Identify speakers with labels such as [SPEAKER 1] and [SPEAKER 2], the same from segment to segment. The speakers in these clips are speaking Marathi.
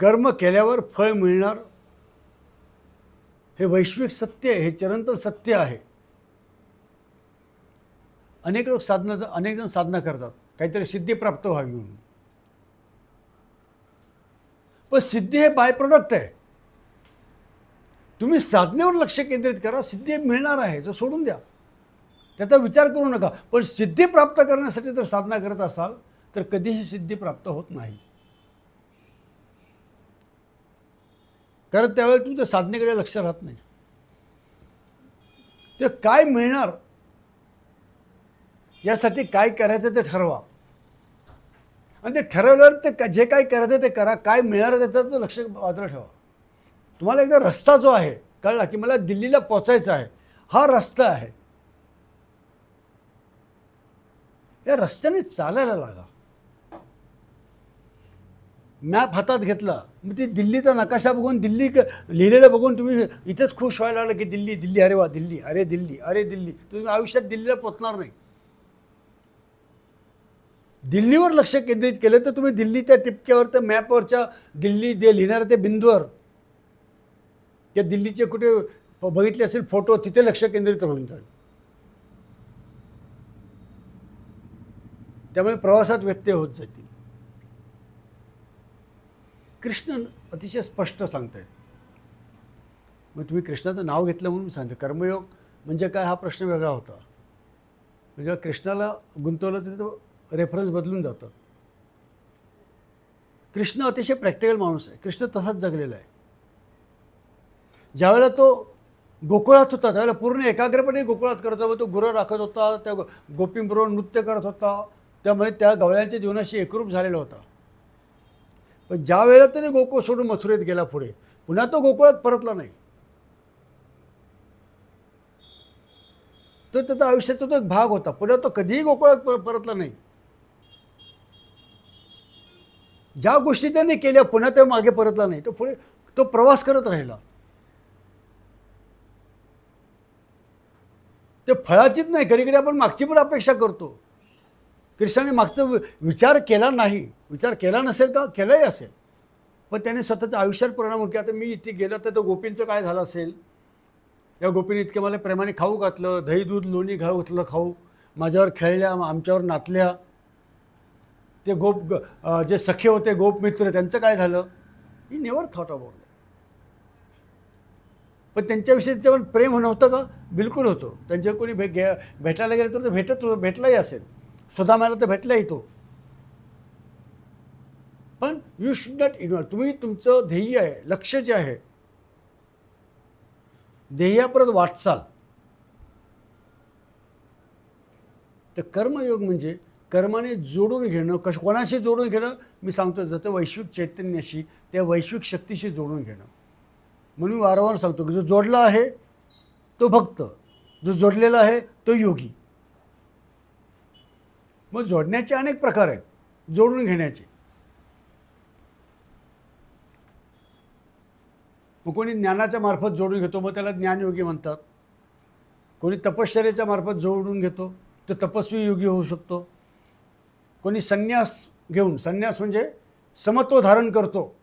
[SPEAKER 1] कर्म केल्यावर फळ मिळणार हे वैश्विक सत्य आहे, हे चिरंतन सत्य आहे. अनेक जण साधना करतात काहीतरी सिद्धी प्राप्त व्हावी म्हणून, पण सिद्धी हे बाय प्रोडक्ट आहे. तुम्ही साधनेवर लक्ष केंद्रित करा, सिद्धी मिळणार आहे, जो सोडून द्या, त्याचा विचार करू नका. पण सिद्धी प्राप्त करण्यासाठी जर साधना करत असाल तर कधीही सिद्धी प्राप्त होत नाही, कारण त्यावेळेला तुमच्या साधनेकडे लक्ष राहत नाही. ते काय मिळणार यासाठी काय करायचं ते ठरवा, आणि ते ठरवल्यावर ते जे काय करायचं ते करा. काय मिळणार त्याचं लक्ष बाजूला ठेवा. तुम्हाला एकदा रस्ता जो आहे कळला की मला दिल्लीला पोचायचं आहे, हा रस्ता आहे, या रस्त्याने चालायला लागा. मॅप हातात घेतला, मग ती दिल्लीचा नकाशा बघून, दिल्ली लिहिलेलं बघून तुम्ही इथेच खुश व्हायला लागलं की दिल्ली दिल्ली, अरे वा दिल्ली, अरे दिल्ली, अरे दिल्ली. तुम्ही आयुष्यात दिल्लीला पोचणार नाही. दिल्लीवर लक्ष केंद्रित केलं तर तुम्ही दिल्लीच्या टिपक्यावर, त्या मॅपवरच्या दिल्ली जे लिहिणाऱ्या त्या बिंदूवर, त्या दिल्लीचे कुठे बघितले असेल फोटो, तिथे लक्ष केंद्रित होऊन जाईल. त्यामुळे प्रवासात व्यत्यय होत जातील. कृष्ण अतिशय स्पष्ट सांगतायत. मग तुम्ही कृष्णाचं नाव घेतलं म्हणून सांगते. कर्मयोग म्हणजे काय हा प्रश्न वेगळा होता. म्हणजे कृष्णाला गुंतवलं तर तो रेफरन्स बदलून जातं. कृष्ण अतिशय प्रॅक्टिकल माणूस आहे. कृष्ण तसाच जगलेला आहे. ज्यावेळेला तो गोकुळात होता त्यावेळेला पूर्ण एकाग्रपणे गोकुळात करत होता. तो गुरं राखत होता, त्या गोपींबरोबर नृत्य करत होता, त्यामुळे त्या गवळ्यांच्या जीवनाशी एकरूप झालेला होता. पण ज्या वेळेला त्याने गोकुळ सोडून मथुरेत गेला पुढे, पुन्हा तो गोकुळात परतला नाही. तो त्याचा आयुष्याचा तो एक भाग होता. पुन्हा तो कधीही गोकुळात परतला नाही. ज्या गोष्टी त्याने केल्या पुन्हा तो मागे परतला नाही. तो पुढे तो प्रवास करत राहिला. ते फळाचीच नाही, कधीकधी आपण मागची पण अपेक्षा करतो. कृष्णाने मागचा विचार केला नाही. विचार केला नसेल का? केलाही असेल, पण त्याने स्वतःच्या आयुष्यात परिणाम की आता मी इथे गेलो तर तो गोपींचं काय झालं असेल. या गोपीने इतके मला प्रेमाने खाऊ घातलं, दही दूध लोणी घातलं खाऊ, माझ्यावर खेळल्या, आमच्यावर नाचल्या. ते जे सखे होते गोपमित्र त्यांचं काय झालं. He never thought about. पण त्यांच्याविषयी पण प्रेम नव्हतं का? बिलकुल होतं. त्यांच्या कोणी भेटायला गेलं तर भेटलाही असेल. सुदामाला तर भेटलाही तो. पण यू शुड नॉट इग्नोर. तुम्ही तुमचं ध्येय आहे, लक्ष जे आहे, ध्येयापर्यंत वाटचाल. तर कर्मयोग म्हणजे कर्माने जोडून घेणं. कोणाशी जोडून घेणं? मी सांगतो, जसं वैश्विक चैतन्याशी, त्या वैश्विक शक्तीशी जोडून घेणं. म्हणून वारंवार सांगतो की जो जोडला आहे तो भक्त, जो जोडलेला आहे तो योगी. मग जोडण्याचे अनेक प्रकार आहेत, जोडून घेण्याचे. मग कोणी ज्ञानाच्या मार्फत जोडून घेतो, मग त्याला ज्ञानयोगी म्हणतात. कोणी तपश्चर्याच्या मार्फत जोडून घेतो, तो तपस्वी योगी होऊ शकतो. कोणी संन्यास घेऊन, संन्यास म्हणजे समत्व धारण करतो.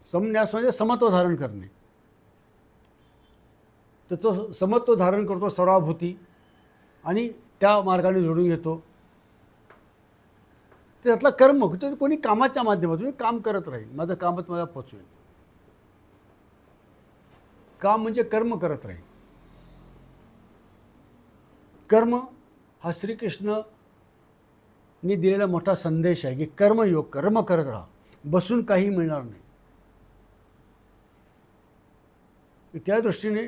[SPEAKER 1] संन्यास म्हणजे समत्व धारण करणे. तर तो समत्व धारण करतो, सर्वाभूती, आणि त्या मार्गाने जोडून घेतो. त्यातला कर्म कोणी कामाच्या माध्यमातून काम करत राहील, माझं कामच मला पोचवेल. काम म्हणजे कर्म करत राहील. कर्म हा श्रीकृष्णनी दिलेला मोठा संदेश आहे की कर्मयोग, कर्म करत राहा, बसून काही मिळणार नाही. त्या दृष्टीने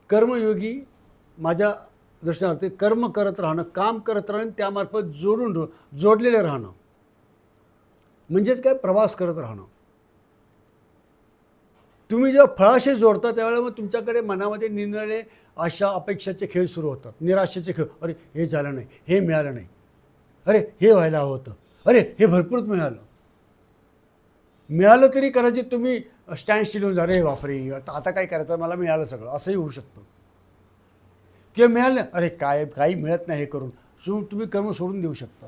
[SPEAKER 1] कर्मयोगी माझ्या दृष्टीने कर्म करत राहणं, काम करत राहणं, त्यामार्फत जोडलेलं राहणं म्हणजेच काय? प्रवास करत राहणं. तुम्ही जेव्हा फळाशी जोडता त्यावेळेला मग तुमच्याकडे मनामध्ये निरनिराळे आशा अपेक्षाचे खेळ सुरू होतात, निराशेचे खेळ. अरे हे झालं नाही, हे मिळालं नाही, अरे हे व्हायला हवं होतं, अरे हे भरपूर मिळालं तरी कदाचित तुम्ही स्टँड स्टिल होऊन जा, अरे बापरे आता काय करायचं, मला मिळालं सगळं, असंही होऊ शकतं. किंवा मिळालं, अरे काही मिळत नाही, हे करून तुम्ही कर्म सोडून देऊ शकता.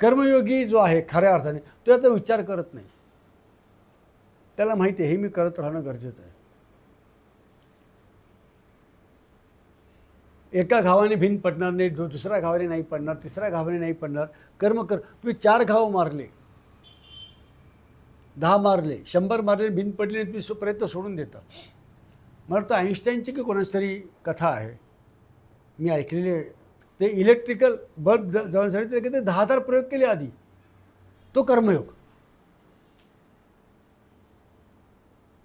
[SPEAKER 1] कर्मयोगी जो आहे खऱ्या अर्थाने तो याचा विचार करत नाही. त्याला माहिती आहे हे मी करत राहणं गरजेचं आहे. एका घावाने भिंत पडणार नाही, दुसऱ्या घावाने नाही पडणार, तिसऱ्या घावाने नाही पडणार. कर्म कर. तुम्ही 4 घाव मारले, 10 मारले, 100 मारले, भिंत पडली नाही, तुम्ही प्रयत्न सोडून देता. मला वाटतं आईन्स्टाईनची की कोणाची तरी कथा आहे, मी ऐकलेली आहे. ते इलेक्ट्रिकल बल्ब जळण्यासाठी ते 10,000 प्रयोग केले आधी. तो कर्मयोग.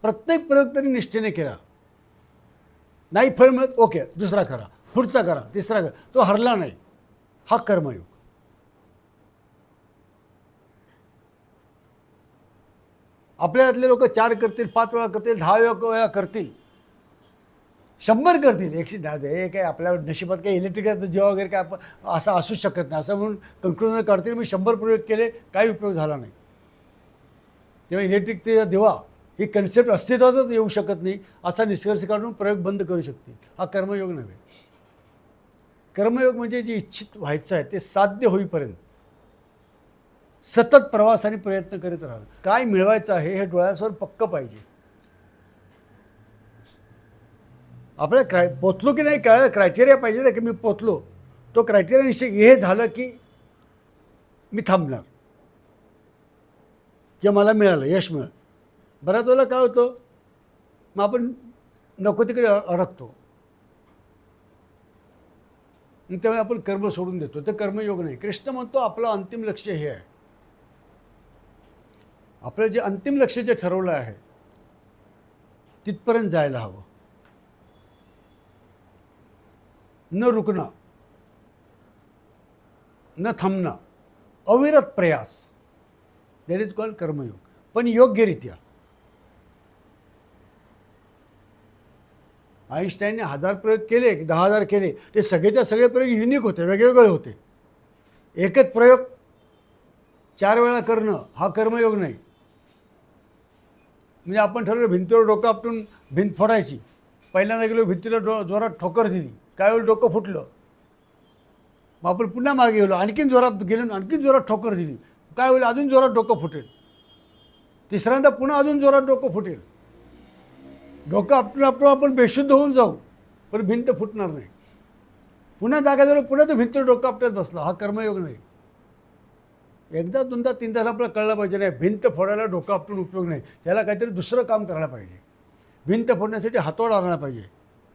[SPEAKER 1] प्रत्येक प्रयोग तरी निष्ठेने केला. नाही फळ मिळत, ओके दुसरा करा, पुढचा करा, तिसरा करा. तो हरला नाही. हा कर्मयोग. आपल्यातले लोक 4 करतील, 5 वेळा करतील, 10 वेळा करतील, 100 करतील, 110. हे काय आपल्या नशिबात काही इलेक्ट्रिकल जेव्हा वगैरे काय आपण असं असू शकत नाही असं म्हणून कन्क्लुजन काढतील. मी 100 प्रयोग केले, काही उपयोग झाला नाही. तेव्हा इलेक्ट्रिकचा दिवा ही कन्सेप्ट अस्तित्वातच येऊ शकत नाही असा निष्कर्ष काढून प्रयोग बंद करू शकते. हा कर्मयोग नव्हे. कर्मयोग म्हणजे जे इच्छित व्हायचं आहे ते साध्य होईपर्यंत सतत प्रवासाने प्रयत्न करीत राहणं. काय मिळवायचं आहे हे डोळ्यासमोर पक्क पाहिजे. आपल्याला पोचलो की नाही काय क्रायटेरिया पाहिजे ना, की मी पोचलो. तो क्रायटेरिया निश्चित हे झालं की मी थांबणार किंवा मला मिळालं, यश मिळालं. बऱ्याच वेळेला काय होतं, मग आपण नको तिकडे अडकतो. त्यामुळे आपण कर्म सोडून देतो. ते कर्मयोग नाही. कृष्ण म्हणतो आपलं अंतिम लक्ष्य हे आहे. आपलं जे अंतिम लक्ष्य जे ठरवलं आहे तिथपर्यंत जायला हवं. न रुकणं, न थांबणं, अविरत प्रयास. दॅट इज कॉल्ड कर्मयोग. पण योग्यरित्या. आईन्स्टाईनने 1000 प्रयोग केले, 10,000 केले, ते सगळेच्या सगळे प्रयोग युनिक होते, वेगवेगळे होते. एकच प्रयोग 4 वेळा करणं हा कर्मयोग नाही. म्हणजे आपण ठरवलं भिंतीवर डोकं आपटून भिंत फोडायची. पहिल्यांदा गेलो, भिंतीला जोरात ठोकर दिली, काय वेळ डोकं फुटलं. मग आपण पुन्हा मागे गेलो, आणखीन जोरात गेलो, आणखीन जोरात ठोकर दिली, काय होईल, अजून जोरात डोकं फुटेल. तिसऱ्यांदा पुन्हा अजून जोरात डोकं फुटेल. डोकं आपलं आपण बेशुद्ध होऊन जाऊ, पण भिंत फुटणार नाही. पुन्हा जागा झालो, पुन्हा तो भिंतीवर डोकं आपल्यात बसला. हा कर्मयोग नाही. एकदा दोनदा तीनदा आपल्याला कळलं पाहिजे नाही, भिंत फोडायला डोकं आपलं उपयोग नाही. त्याला काहीतरी दुसरं काम करायला पाहिजे. भिंत फोडण्यासाठी हातोड आणायला पाहिजे,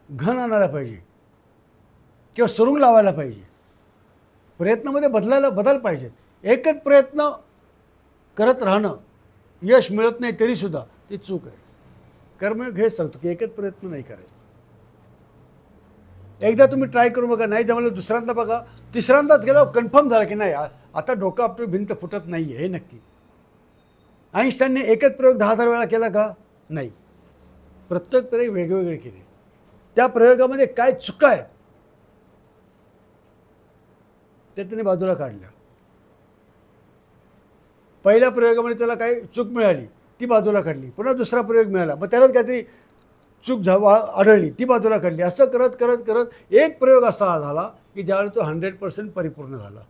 [SPEAKER 1] घन आणायला पाहिजे किंवा सुरुंग लावायला पाहिजे. प्रयत्नामध्ये बदल पाहिजेत. एकच प्रयत्न करत राहणं, यश मिळत नाही तरीसुद्धा ती चूक आहे. कर्मयोग हे सांगतो की एकच प्रयत्न नाही करायचा. एकदा तुम्ही ट्राय करू बघा, नाही जमलं दुसऱ्यांदा बघा, तिसऱ्यांदाच गेला कन्फर्म झाला की नाही आता डोकं आपली भिंत फुटत नाही आहे हे नक्की. आईन्स्टाईनने एकच प्रयोग 10,000 वेळा केला का? नाही. प्रत्येक प्रयोग वेगवेगळे केले. त्या प्रयोगामध्ये काय चुका आहेत ते त्याने बाजूला काढल्या. पहिल्या प्रयोगामध्ये त्याला काही चूक मिळाली, ती बाजूला काढली. पुन्हा दुसरा प्रयोग मिळाला, मग त्यालाच काहीतरी चूक आढळली, ती बाजूला काढली. असं करत करत करत एक प्रयोग असा झाला की ज्यावेळी तो 100% परिपूर्ण झाला.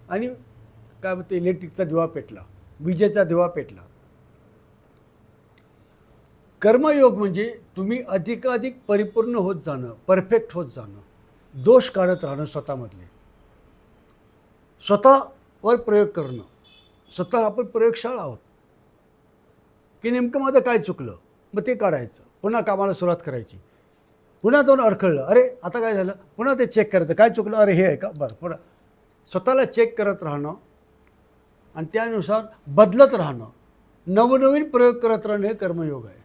[SPEAKER 1] आणि काय म्हणते, इलेक्ट्रिकचा दिवा पेटला, विजेचा दिवा पेटला. कर्मयोग म्हणजे तुम्ही अधिकाधिक परिपूर्ण होत जाणं, परफेक्ट होत जाणं, दोष काढत राहणं स्वतःमधले, स्वतःवर प्रयोग करणं. स्वतः आपण प्रयोगशाळा आहोत की नेमकं माझं काय चुकलं, मग ते काढायचं, पुन्हा कामाला सुरुवात करायची. पुन्हा दोन अडखळलं, अरे आता काय झालं, पुन्हा ते चेक करायचं, काय चुकलं, अरे हे आहे का, बरं पुन्हा स्वतःला चेक करत राहणं आणि त्यानुसार बदलत राहणं, नवनवीन प्रयोग करत राहणं हे कर्मयोग आहे.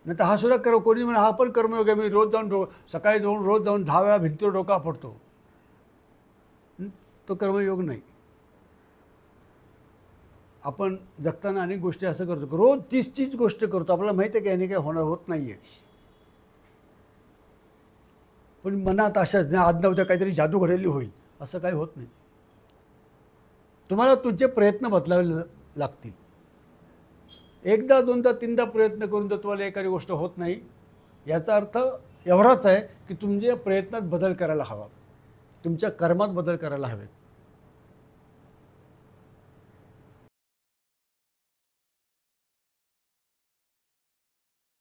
[SPEAKER 1] नाही तर हा सुद्धा कोणी म्हणा हा पण कर्मयोग आहे, मी रोज जाऊन सकाळी रोज जाऊन 10 वेळा भिंतीवर डोका फोडतो, तो कर्मयोग नाही. आपण जगताना अनेक गोष्टी असं करतो, रोज तीच गोष्ट करतो, आपल्याला माहिती आहे की याने काही होत नाही आहे, पण मनात अशाच आज ना उद्या काहीतरी जादू घडलेली होईल असं काही होत नाही. तुम्हाला तुमचे प्रयत्न बदलावे लागतील. एकदा दोनदा तीनदा प्रयत्न करून जर तुम्हाला एखादी गोष्ट होत नाही याचा अर्थ एवढाच आहे की तुमच्या प्रयत्नात बदल करायला हवा, तुमच्या कर्मात बदल करायला हवेत.